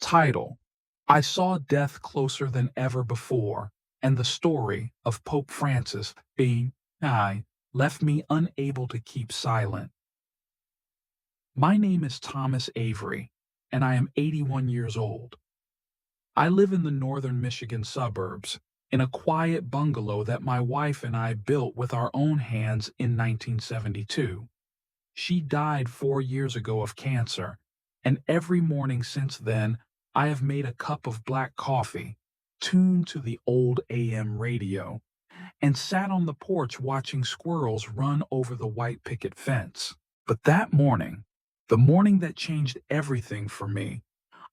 Title: I Saw Death Closer Than Ever Before, and the story of Pope Francis being I left me unable to keep silent. My name is Thomas Avery, and I am 81 years old. I live in the northern Michigan suburbs, in a quiet bungalow that my wife and I built with our own hands in 1972. She died 4 years ago of cancer, and every morning since then, I have made a cup of black coffee, tuned to the old AM radio, and sat on the porch watching squirrels run over the white picket fence. But that morning, the morning that changed everything for me,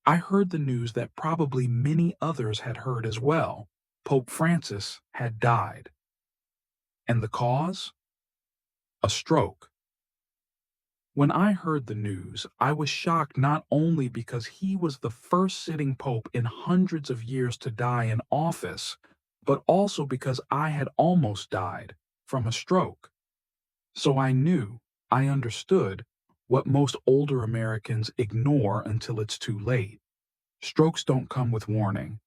I heard the news that probably many others had heard as well. Pope Francis had died. And the cause? A stroke. When I heard the news, I was shocked not only because he was the first sitting pope in hundreds of years to die in office, but also because I had almost died from a stroke. So I understood, what most older Americans ignore until it's too late. Strokes don't come with warning,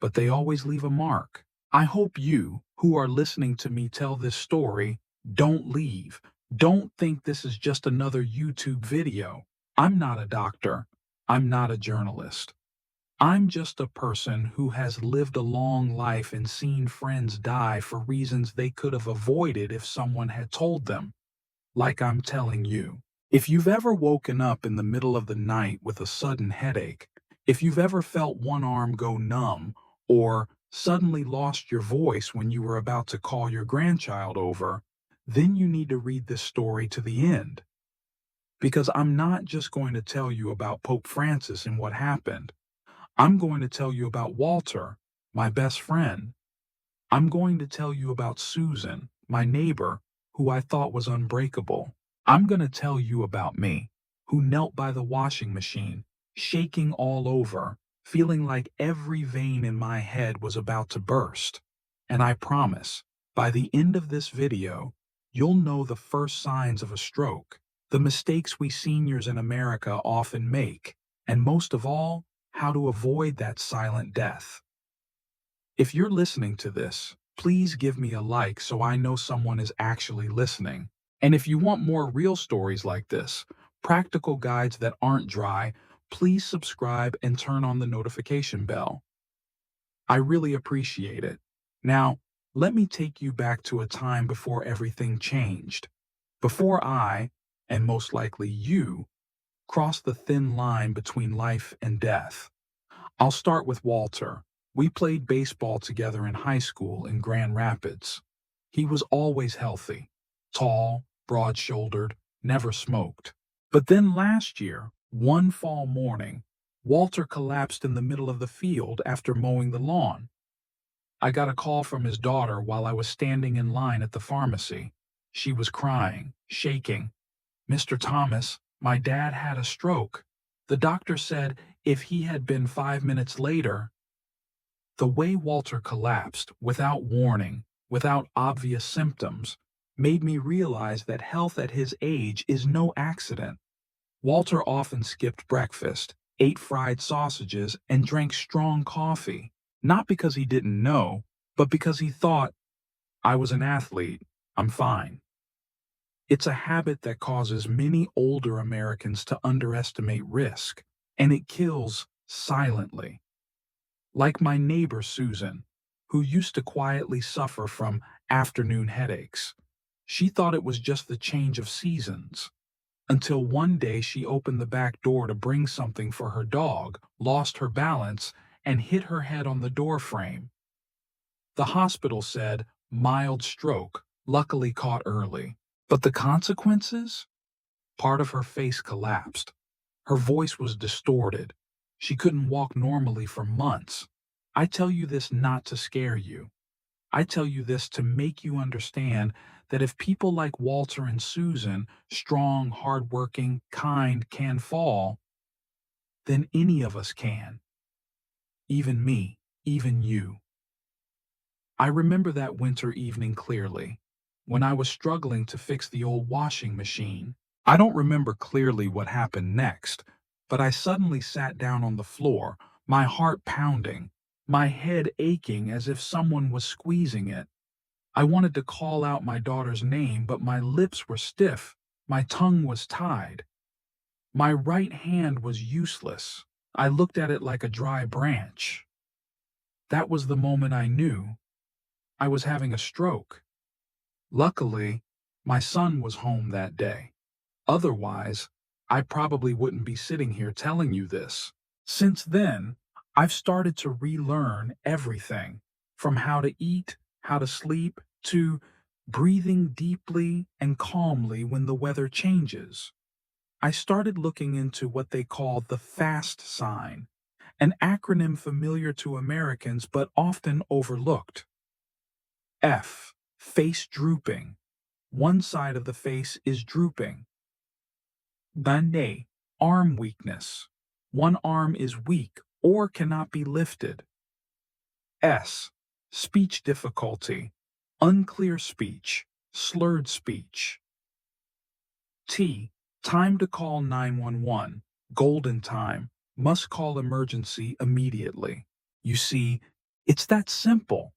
but they always leave a mark. I hope you, who are listening to me tell this story, don't leave. Don't think this is just another YouTube video. I'm not a doctor. I'm not a journalist. I'm just a person who has lived a long life and seen friends die for reasons they could have avoided if someone had told them. Like I'm telling you. If you've ever woken up in the middle of the night with a sudden headache, if you've ever felt one arm go numb, or suddenly lost your voice when you were about to call your grandchild over, then you need to read this story to the end. Because I'm not just going to tell you about Pope Francis and what happened. I'm going to tell you about Walter, my best friend. I'm going to tell you about Susan, my neighbor, who I thought was unbreakable. I'm going to tell you about me, who knelt by the washing machine, shaking all over, feeling like every vein in my head was about to burst. And I promise, by the end of this video, you'll know the first signs of a stroke, the mistakes we seniors in America often make, and most of all, how to avoid that silent death. If you're listening to this, please give me a like so I know someone is actually listening. And if you want more real stories like this, practical guides that aren't dry, please subscribe and turn on the notification bell. I really appreciate it. Now, let me take you back to a time before everything changed. Before I, and most likely you, crossed the thin line between life and death. I'll start with Walter. We played baseball together in high school in Grand Rapids. He was always healthy, tall, broad-shouldered, never smoked. But then last year, one fall morning, Walter collapsed in the middle of the field after mowing the lawn. I got a call from his daughter while I was standing in line at the pharmacy. She was crying, shaking. "Mr. Thomas, my dad had a stroke. The doctor said if he had been 5 minutes later." The way Walter collapsed, without warning, without obvious symptoms, made me realize that health at his age is no accident. Walter often skipped breakfast, ate fried sausages, and drank strong coffee, not because he didn't know, but because he thought, "I was an athlete, I'm fine." It's a habit that causes many older Americans to underestimate risk, and it kills silently. Like my neighbor Susan, who used to quietly suffer from afternoon headaches. She thought it was just the change of seasons, until one day she opened the back door to bring something for her dog, lost her balance, and hit her head on the door frame. The hospital said mild stroke, luckily caught early. But the consequences? Part of her face collapsed. Her voice was distorted. She couldn't walk normally for months. I tell you this not to scare you. I tell you this to make you understand that if people like Walter and Susan, strong, hardworking, kind, can fall, then any of us can. Even me, even you. I remember that winter evening clearly, when I was struggling to fix the old washing machine. I don't remember clearly what happened next, but I suddenly sat down on the floor, my heart pounding, my head aching as if someone was squeezing it. I wanted to call out my daughter's name, but my lips were stiff, my tongue was tied. My right hand was useless. I looked at it like a dry branch. That was the moment I knew I was having a stroke. Luckily, my son was home that day. Otherwise, I probably wouldn't be sitting here telling you this. Since then, I've started to relearn everything from how to eat, how to sleep, to breathing deeply and calmly when the weather changes. I started looking into what they call the FAST sign, an acronym familiar to Americans but often overlooked. F, face drooping. One side of the face is drooping. Bande, arm weakness. One arm is weak or cannot be lifted. S, speech difficulty. Unclear speech, slurred speech. T, time to call 911. Golden time. Must call emergency immediately. You see, it's that simple.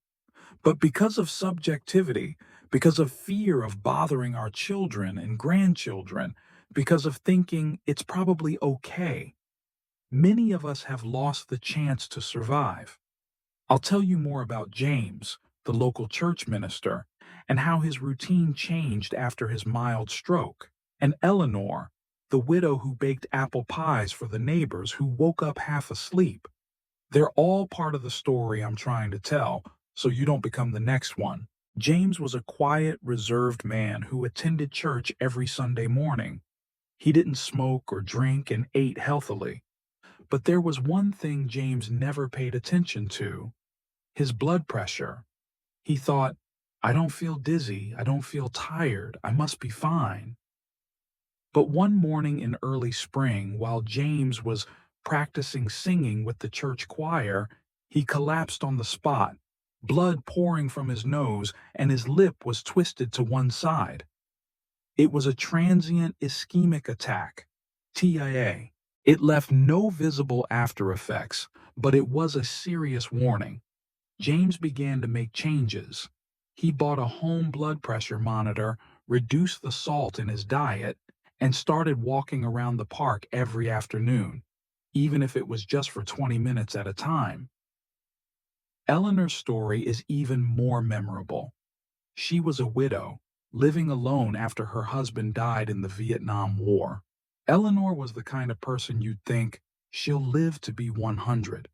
But because of subjectivity, because of fear of bothering our children and grandchildren, because of thinking it's probably okay, many of us have lost the chance to survive. I'll tell you more about James, the local church minister, and how his routine changed after his mild stroke, and Eleanor, the widow who baked apple pies for the neighbors who woke up half asleep. They're all part of the story I'm trying to tell, so you don't become the next one. James was a quiet, reserved man who attended church every Sunday morning. He didn't smoke or drink and ate healthily. But there was one thing James never paid attention to: his blood pressure. He thought, I don't feel dizzy, I don't feel tired, I must be fine. But one morning in early spring, while James was practicing singing with the church choir, he collapsed on the spot, blood pouring from his nose, and his lip was twisted to one side. It was a transient ischemic attack, TIA. It left no visible after effects, but it was a serious warning. James began to make changes. He bought a home blood pressure monitor, reduced the salt in his diet, and started walking around the park every afternoon, even if it was just for 20 minutes at a time. Eleanor's story is even more memorable. She was a widow, living alone after her husband died in the Vietnam War. Eleanor was the kind of person you'd think, she'll live to be 100.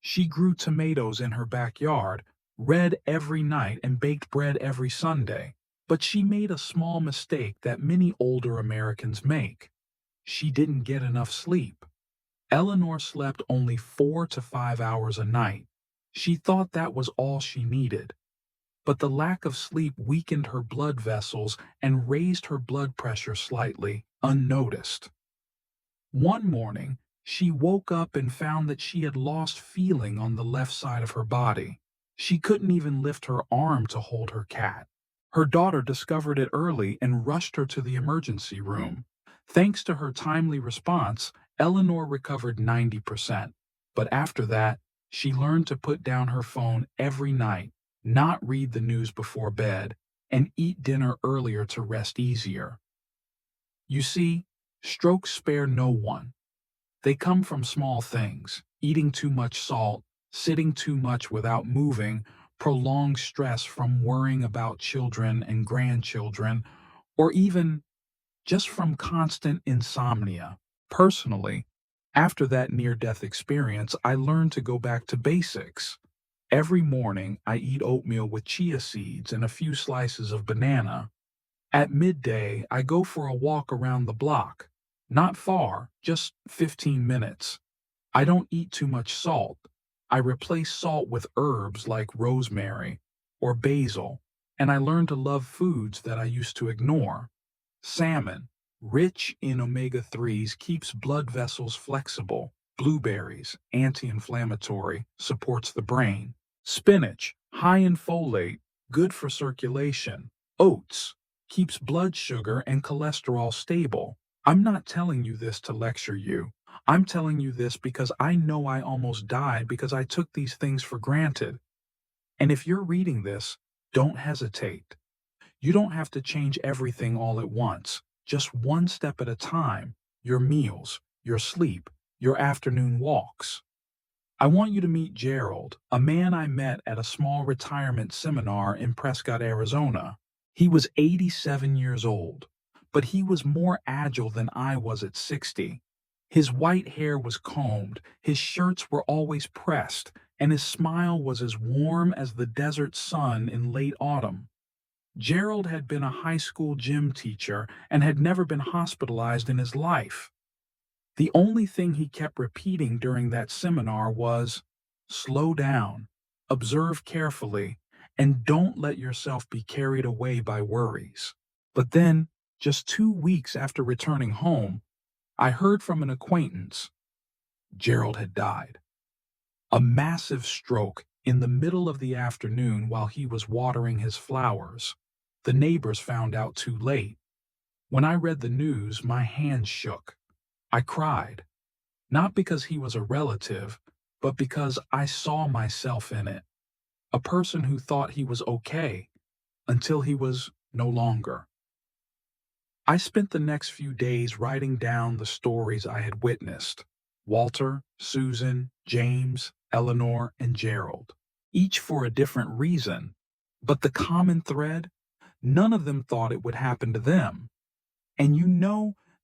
She grew tomatoes in her backyard, read every night, and baked bread every Sunday. But she made a small mistake that many older Americans make. She didn't get enough sleep. Eleanor slept only 4 to 5 hours a night. She thought that was all she needed. But the lack of sleep weakened her blood vessels and raised her blood pressure slightly, unnoticed. One morning, she woke up and found that she had lost feeling on the left side of her body. She couldn't even lift her arm to hold her cat. Her daughter discovered it early and rushed her to the emergency room. Thanks to her timely response, Eleanor recovered 90%. But after that, she learned to put down her phone every night, not read the news before bed, and eat dinner earlier to rest easier. You see, strokes spare no one. They come from small things: eating too much salt, sitting too much without moving, prolonged stress from worrying about children and grandchildren, or even just from constant insomnia. Personally, after that near-death experience, I learned to go back to basics. Every morning, I eat oatmeal with chia seeds and a few slices of banana. At midday, I go for a walk around the block. Not far, just 15 minutes. I don't eat too much salt. I replace salt with herbs like rosemary or basil, and I learn to love foods that I used to ignore. Salmon, rich in omega-3s, keeps blood vessels flexible. Blueberries, anti-inflammatory, supports the brain. Spinach, high in folate, good for circulation. Oats, keeps blood sugar and cholesterol stable. I'm not telling you this to lecture you. I'm telling you this because I know I almost died because I took these things for granted. And if you're reading this, don't hesitate. You don't have to change everything all at once, just one step at a time. Your meals, your sleep, your afternoon walks. I want you to meet Gerald, a man I met at a small retirement seminar in Prescott, Arizona. He was 87 years old, but he was more agile than I was at 60. His white hair was combed, his shirts were always pressed, and his smile was as warm as the desert sun in late autumn. Gerald had been a high school gym teacher and had never been hospitalized in his life. The only thing he kept repeating during that seminar was, slow down, observe carefully, and don't let yourself be carried away by worries. But then, just 2 weeks after returning home, I heard from an acquaintance. Gerald had died. A massive stroke in the middle of the afternoon while he was watering his flowers. The neighbors found out too late. When I read the news, my hands shook. I cried. Not because he was a relative, but because I saw myself in it. A person who thought he was okay until he was no longer. I spent the next few days writing down the stories I had witnessed. Walter, Susan, James, Eleanor, and Gerald. Each for a different reason. But the common thread? None of them thought it would happen to them. And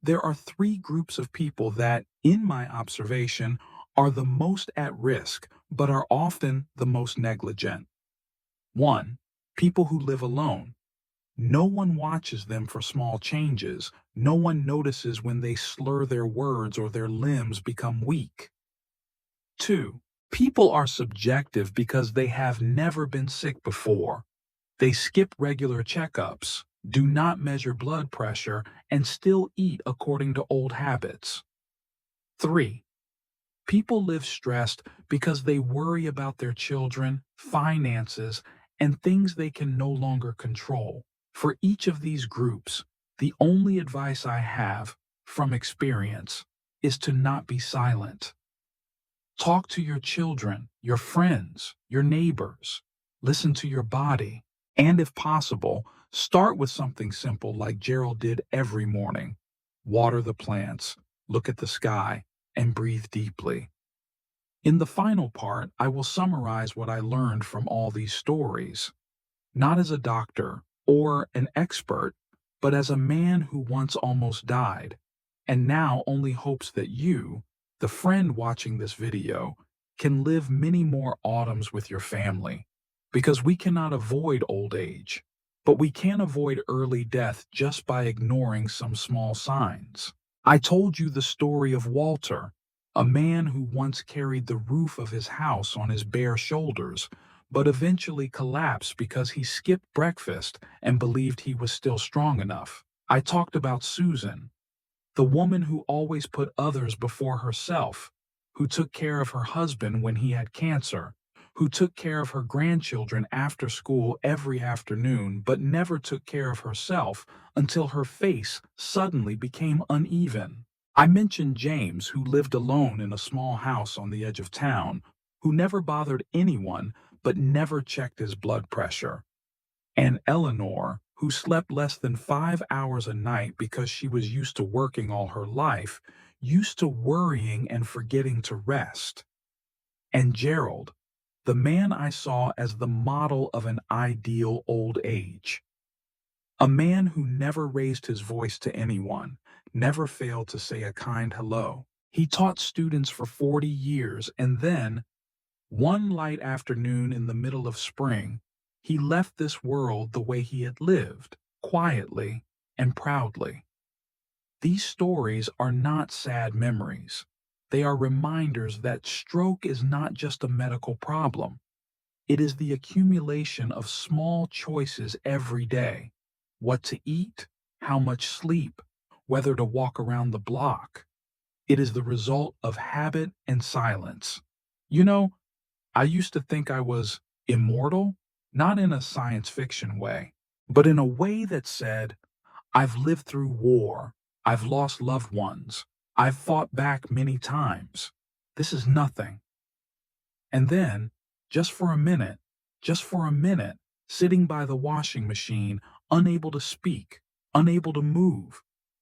there are three groups of people that, in my observation, are the most at risk, but are often the most negligent. 1. People who live alone. No one watches them for small changes. No one notices when they slur their words or their limbs become weak. 2. People are subjective because they have never been sick before. They skip regular checkups, do not measure blood pressure, and still eat according to old habits. 3. People live stressed because they worry about their children, finances, and things they can no longer control. For each of these groups, the only advice I have, from experience, is to not be silent. Talk to your children, your friends, your neighbors. Listen to your body. And if possible, start with something simple like Gerald did every morning. Water the plants, look at the sky, and breathe deeply. In the final part, I will summarize what I learned from all these stories, not as a doctor or an expert, but as a man who once almost died, and now only hopes that you, the friend watching this video, can live many more autumns with your family. Because we cannot avoid old age, but we can avoid early death just by ignoring some small signs. I told you the story of Walter, a man who once carried the roof of his house on his bare shoulders, but eventually collapsed because he skipped breakfast and believed he was still strong enough. I talked about Susan, the woman who always put others before herself, who took care of her husband when he had cancer, who took care of her grandchildren after school every afternoon, but never took care of herself until her face suddenly became uneven. I mentioned James, who lived alone in a small house on the edge of town, who never bothered anyone but never checked his blood pressure. And Eleanor, who slept less than 5 hours a night because she was used to working all her life, used to worrying and forgetting to rest. And Gerald, the man I saw as the model of an ideal old age. A man who never raised his voice to anyone, never failed to say a kind hello. He taught students for 40 years, and then, one light afternoon in the middle of spring, he left this world the way he had lived, quietly and proudly. These stories are not sad memories. They are reminders that stroke is not just a medical problem. It is the accumulation of small choices every day. What to eat, how much sleep, whether to walk around the block. It is the result of habit and silence. You know, I used to think I was immortal, not in a science fiction way, but in a way that said, I've lived through war, I've lost loved ones, I've fought back many times. This is nothing. And then, just for a minute, just for a minute, sitting by the washing machine, unable to speak, unable to move,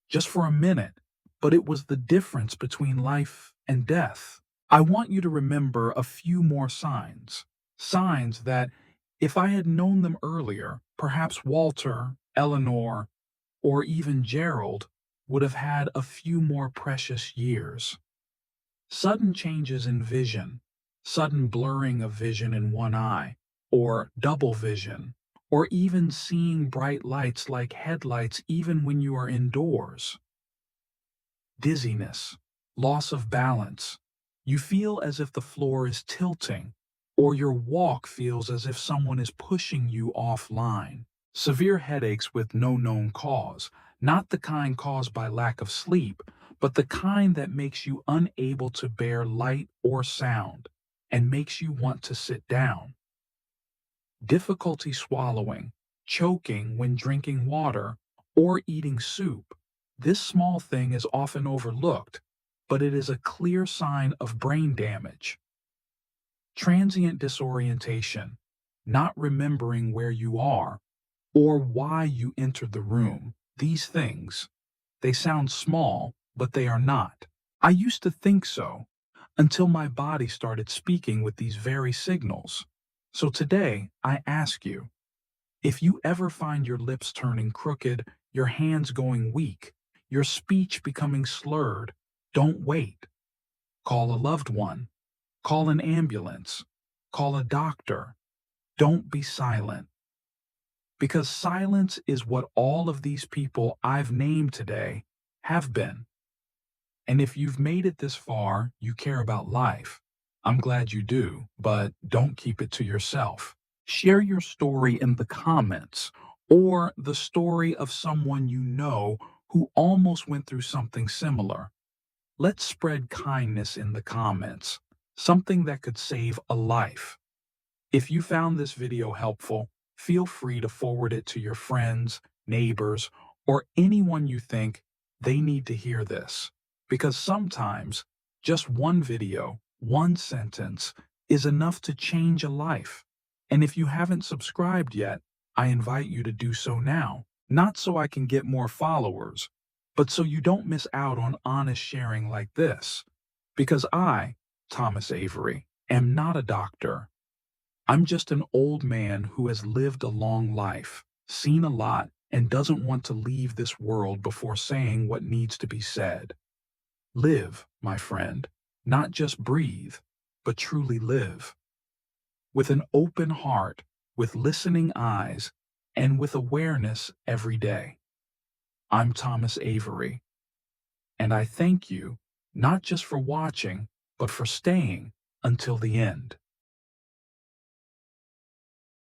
just for a minute, but it was the difference between life and death. I want you to remember a few more signs. Signs that, if I had known them earlier, perhaps Walter, Eleanor, or even Gerald would have had a few more precious years. Sudden changes in vision, sudden blurring of vision in one eye, or double vision, or even seeing bright lights like headlights even when you are indoors. Dizziness, loss of balance. You feel as if the floor is tilting, or your walk feels as if someone is pushing you offline. Severe headaches with no known cause, not the kind caused by lack of sleep, but the kind that makes you unable to bear light or sound and makes you want to sit down. Difficulty swallowing, choking when drinking water or eating soup. This small thing is often overlooked, but it is a clear sign of brain damage. Transient disorientation, not remembering where you are or why you entered the room. These things, they sound small, but they are not. I used to think so until my body started speaking with these very signals. So today, I ask you, if you ever find your lips turning crooked, your hands going weak, your speech becoming slurred, don't wait. Call a loved one. Call an ambulance. Call a doctor. Don't be silent. Because silence is what all of these people I've named today have been. And if you've made it this far, you care about life. I'm glad you do, but don't keep it to yourself. Share your story in the comments or the story of someone you know who almost went through something similar. Let's spread kindness in the comments, something that could save a life. If you found this video helpful, feel free to forward it to your friends, neighbors, or anyone you think they need to hear this. Because sometimes just one video, one sentence is enough to change a life. And if you haven't subscribed yet, I invite you to do so now. Not so I can get more followers, but so you don't miss out on honest sharing like this. Because I, Thomas Avery, am not a doctor. I'm just an old man who has lived a long life, seen a lot, and doesn't want to leave this world before saying what needs to be said. Live, my friend, not just breathe, but truly live. With an open heart, with listening eyes, and with awareness every day. I'm Thomas Avery, and I thank you not just for watching, but for staying until the end.